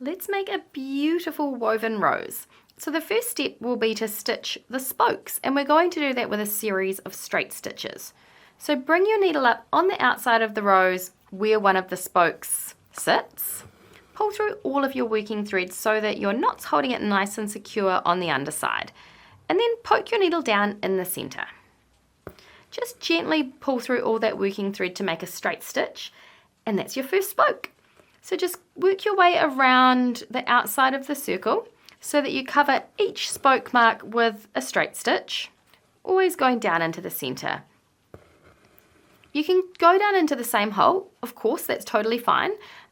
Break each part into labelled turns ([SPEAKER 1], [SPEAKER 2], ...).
[SPEAKER 1] Let's make a beautiful woven rose. So the first step will be to stitch the spokes, and we're going to do that with a series of straight stitches. So bring your needle up on the outside of the rose where one of the spokes sits. Pull through all of your working threads so that your knot's holding it nice and secure on the underside. And then poke your needle down in the center. Just gently pull through all that working thread to make a straight stitch, and that's your first spoke. So just work your way around the outside of the circle so that you cover each spoke mark with a straight stitch, always going down into the center. You can go down into the same hole, of course, that's totally fine.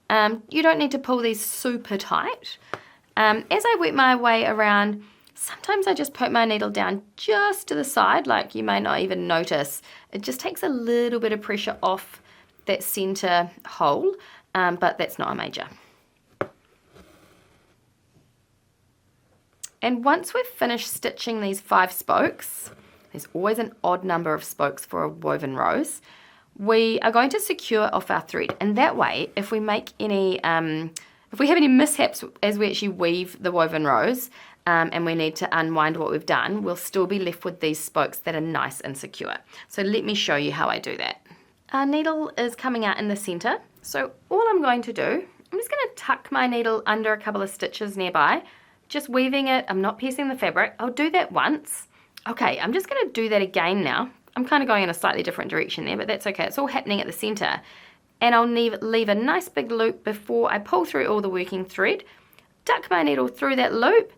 [SPEAKER 1] You don't need to pull these super tight. As I work my way around, sometimes I just poke my needle down just to the side, like you may not even notice. It just takes a little bit of pressure off that center hole, but that's not a major. And once we've finished stitching these 5 spokes, there's always an odd number of spokes for a woven rose, we are going to secure off our thread. And that way, if we make any, if we have any mishaps as we actually weave the woven rose, and we need to unwind what we've done, we'll still be left with these spokes that are nice and secure. So let me show you how I do that. Our needle is coming out in the center. So all I'm going to do, I'm just going to tuck my needle under a couple of stitches nearby, just weaving it. I'm not piercing the fabric. I'll do that once. Okay, I'm just going to do that again now. I'm kind of going in a slightly different direction there, but that's okay. It's all happening at the center. And I'll leave a nice big loop before I pull through all the working thread, tuck my needle through that loop,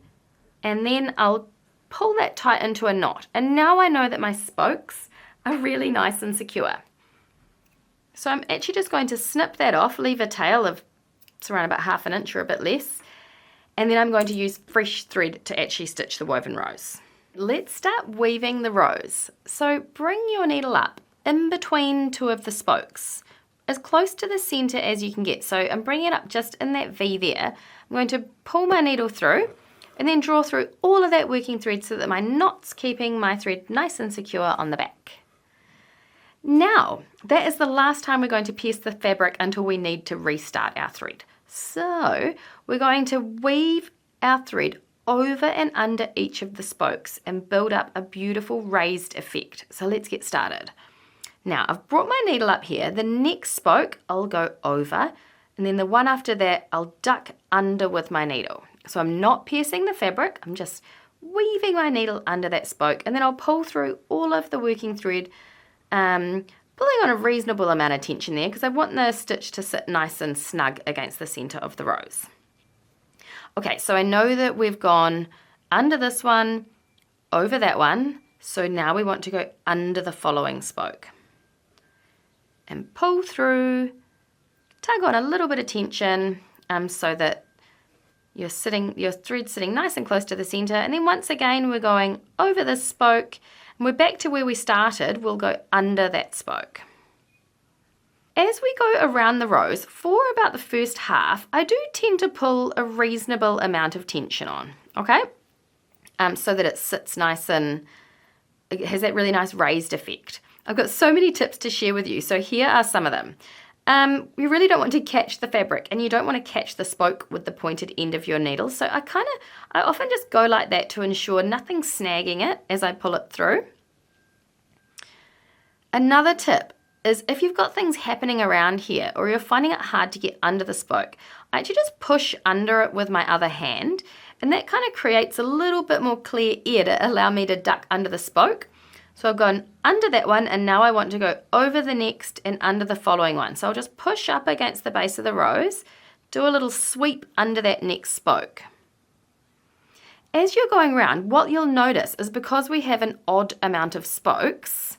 [SPEAKER 1] and then I'll pull that tight into a knot. And now I know that my spokes are really nice and secure. So I'm actually just going to snip that off, leave a tail of, it's around about 1/2 inch or a bit less, and then I'm going to use fresh thread to actually stitch the woven rose. Let's start weaving the rose. So bring your needle up in between 2 of the spokes, as close to the center as you can get. So I'm bringing it up just in that V there. I'm going to pull my needle through and then draw through all of that working thread so that my knot's keeping my thread nice and secure on the back. Now, that is the last time we're going to pierce the fabric until we need to restart our thread. So we're going to weave our thread over and under each of the spokes and build up a beautiful raised effect. So let's get started. Now I've brought my needle up here. The next spoke I'll go over, and then the one after that I'll duck under with my needle. So I'm not piercing the fabric, I'm just weaving my needle under that spoke, and then I'll pull through all of the working thread, pulling on a reasonable amount of tension there because I want the stitch to sit nice and snug against the center of the rose. Okay, so I know that we've gone under this one, over that one, so now we want to go under the following spoke. And pull through, tug on a little bit of tension so that your thread's sitting nice and close to the center. And then once again, we're going over this spoke, and we're back to where we started. We'll go under that spoke. As we go around the rose, for about the first half, I do tend to pull a reasonable amount of tension on, okay? So that it sits nice and it has that really nice raised effect. I've got so many tips to share with you, so here are some of them. You really don't want to catch the fabric, and you don't want to catch the spoke with the pointed end of your needle, so I often just go like that to ensure nothing's snagging it as I pull it through. Another tip is if you've got things happening around here or you're finding it hard to get under the spoke, I actually just push under it with my other hand, and that kind of creates a little bit more clear air to allow me to duck under the spoke. So I've gone under that one, and now I want to go over the next and under the following one. So I'll just push up against the base of the rose, do a little sweep under that next spoke. As you're going around, what you'll notice is because we have an odd amount of spokes,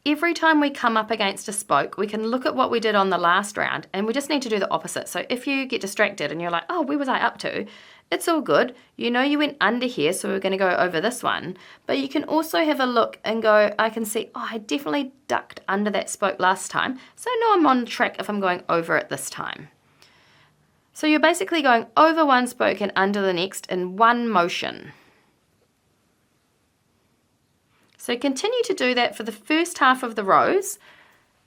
[SPEAKER 1] every time we come up against a spoke, we can look at what we did on the last round, and we just need to do the opposite. So if you get distracted and you're like, oh, where was I up to? It's all good. You know you went under here, so we're going to go over this one. But you can also have a look and go, I can see, oh, I definitely ducked under that spoke last time, so I know I'm on track if I'm going over it this time. So you're basically going over one spoke and under the next in one motion. So continue to do that for the first half of the rose.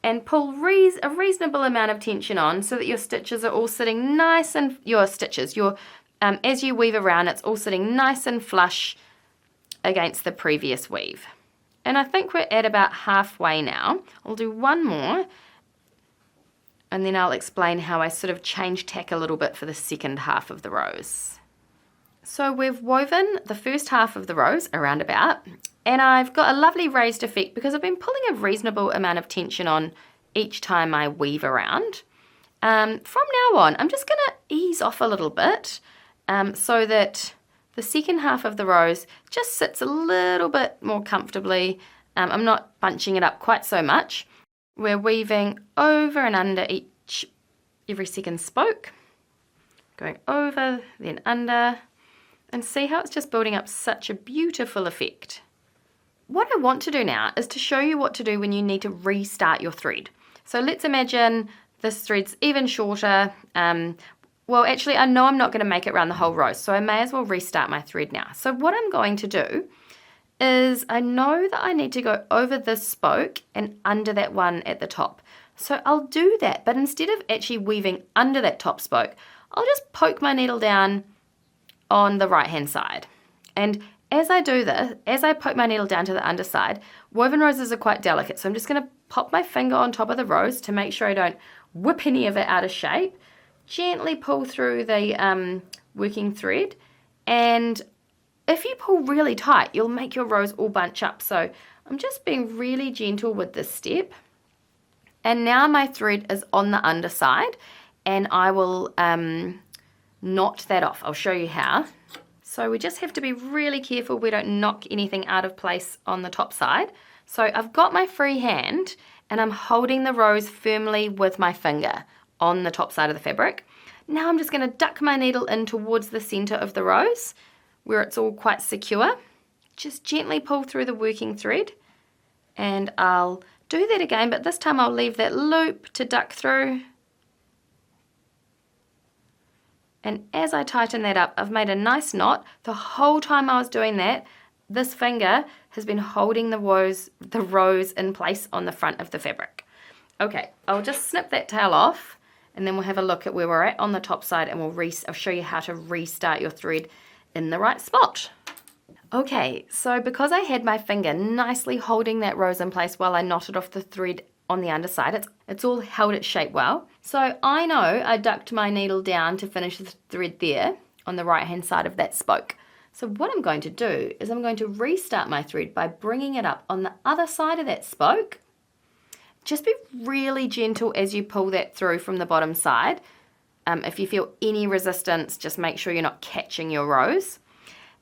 [SPEAKER 1] and pull a reasonable amount of tension on so that your stitches are all sitting nice and as you weave around, it's all sitting nice and flush against the previous weave. And I think we're at about halfway now. I'll do one more and then I'll explain how I sort of change tack a little bit for the second half of the rose. So we've woven the first half of the rose around about, and I've got a lovely raised effect because I've been pulling a reasonable amount of tension on each time I weave around. From now on, I'm just going to ease off a little bit so that the second half of the rose just sits a little bit more comfortably. I'm not bunching it up quite so much. We're weaving over and under every second spoke, going over, then under, and see how it's just building up such a beautiful effect. What I want to do now is to show you what to do when you need to restart your thread. So let's imagine this thread's even shorter. Well, actually, I know I'm not going to make it around the whole row, so I may as well restart my thread now. So what I'm going to do is I know that I need to go over this spoke and under that one at the top. So I'll do that, but instead of actually weaving under that top spoke, I'll just poke my needle down on the right-hand side. And as I do this, as I poke my needle down to the underside, woven roses are quite delicate, so I'm just going to pop my finger on top of the rose to make sure I don't whip any of it out of shape. Gently pull through the working thread, and if you pull really tight, you'll make your rose all bunch up. So I'm just being really gentle with this step. And now my thread is on the underside, and I will knot that off. I'll show you how. So we just have to be really careful we don't knock anything out of place on the top side. So I've got my free hand and I'm holding the rose firmly with my finger on the top side of the fabric. Now I'm just going to duck my needle in towards the center of the rose where it's all quite secure. Just gently pull through the working thread, and I'll do that again, but this time I'll leave that loop to duck through. And as I tighten that up, I've made a nice knot. The whole time I was doing that, this finger has been holding the rose in place on the front of the fabric. Okay, I'll just snip that tail off, and then we'll have a look at where we're at on the top side, and I'll show you how to restart your thread in the right spot. Okay, so because I had my finger nicely holding that rose in place while I knotted off the thread on the underside, it's all held its shape well. So I know I ducked my needle down to finish the thread there on the right hand side of that spoke. So what I'm going to do is I'm going to restart my thread by bringing it up on the other side of that spoke. Just be really gentle as you pull that through from the bottom side. If you feel any resistance, just make sure you're not catching your rose.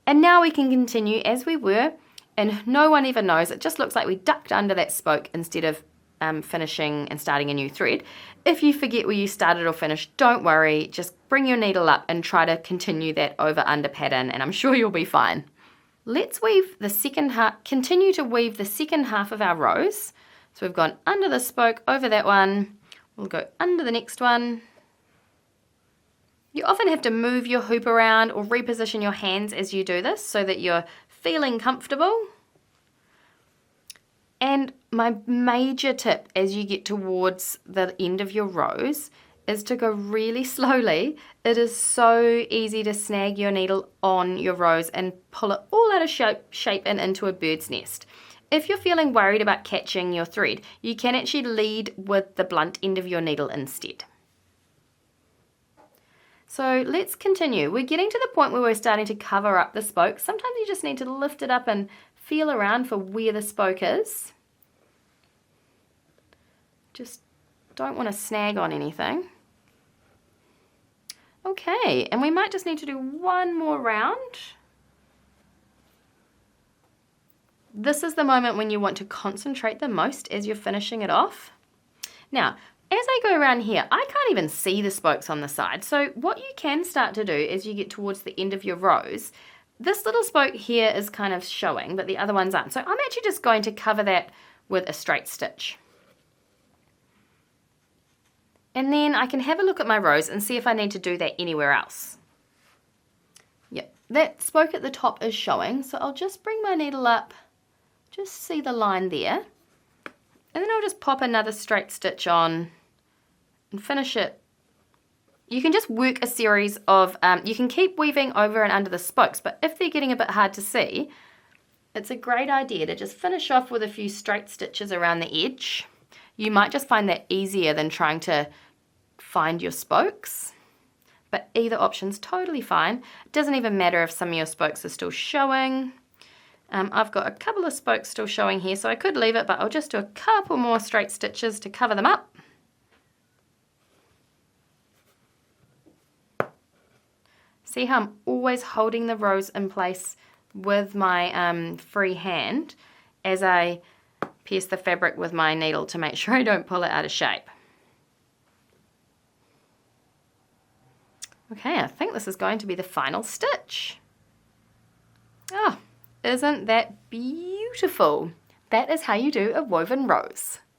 [SPEAKER 1] And now we can continue as we were, and no one ever knows. It just looks like we ducked under that spoke instead of finishing and starting a new thread. If you forget where you started or finished, don't worry, just bring your needle up and try to continue that over under pattern, and I'm sure you'll be fine. Let's weave the second half, continue to weave the second half of our rose. So we've gone under the spoke, over that one, we'll go under the next one. You often have to move your hoop around or reposition your hands as you do this so that you're feeling comfortable. And my major tip as you get towards the end of your rose is to go really slowly. It is so easy to snag your needle on your rose and pull it all out of shape and into a bird's nest. If you're feeling worried about catching your thread, you can actually lead with the blunt end of your needle instead. So let's continue. We're getting to the point where we're starting to cover up the spoke. Sometimes you just need to lift it up and feel around for where the spoke is. Just don't want to snag on anything. Okay, and we might just need to do one more round. This is the moment when you want to concentrate the most as you're finishing it off. Now, as I go around here, I can't even see the spokes on the side. So what you can start to do as you get towards the end of your rose, this little spoke here is kind of showing, but the other ones aren't. So I'm actually just going to cover that with a straight stitch. And then I can have a look at my rose and see if I need to do that anywhere else. Yep, that spoke at the top is showing, so I'll just bring my needle up, just see the line there. And then I'll just pop another straight stitch on and finish it. You can just work a series of, you can keep weaving over and under the spokes, but if they're getting a bit hard to see, it's a great idea to just finish off with a few straight stitches around the edge. You might just find that easier than trying to find your spokes, but either option's totally fine. It doesn't even matter if some of your spokes are still showing. I've got a couple of spokes still showing here, so I could leave it, but I'll just do a couple more straight stitches to cover them up. See how I'm always holding the rows in place with my free hand as I pierce the fabric with my needle to make sure I don't pull it out of shape. Okay, I think this is going to be the final stitch. Oh, isn't that beautiful? That is how you do a woven rose.